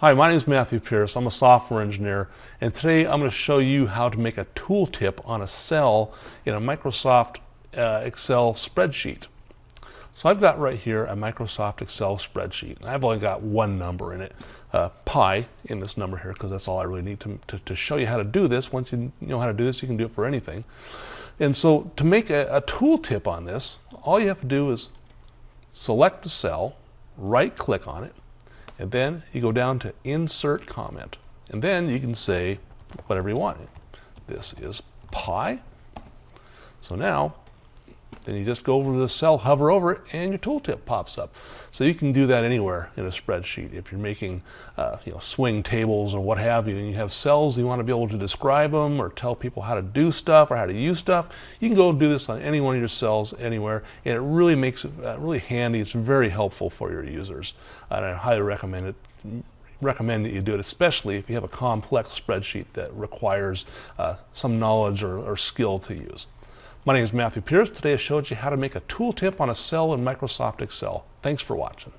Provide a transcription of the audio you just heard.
Hi, my name is Matthew Pierce. I'm a software engineer, and today I'm going to show you how to make a tooltip on a cell in a Microsoft Excel spreadsheet. So I've got right here a Microsoft Excel spreadsheet, and I've only got one number in it, pi in this number here, because that's all I really need to show you how to do this. Once you know how to do this, you can do it for anything. And so to make a tooltip on this, all you have to do is select the cell, right-click on it, and then you go down to Insert Comment. And then you can say whatever you want. This is pi. So now, then you just go over to the cell, hover over it, and your tooltip pops up. So you can do that anywhere in a spreadsheet. If you're making swing tables or what have you, and you have cells, you want to be able to describe them or tell people how to do stuff or how to use stuff, you can go do this on any one of your cells anywhere, and it really makes it really handy. It's very helpful for your users, and I highly recommend that you do it, especially if you have a complex spreadsheet that requires some knowledge or skill to use. My name is Matthew Pierce. Today I showed you how to make a tooltip on a cell in Microsoft Excel. Thanks for watching.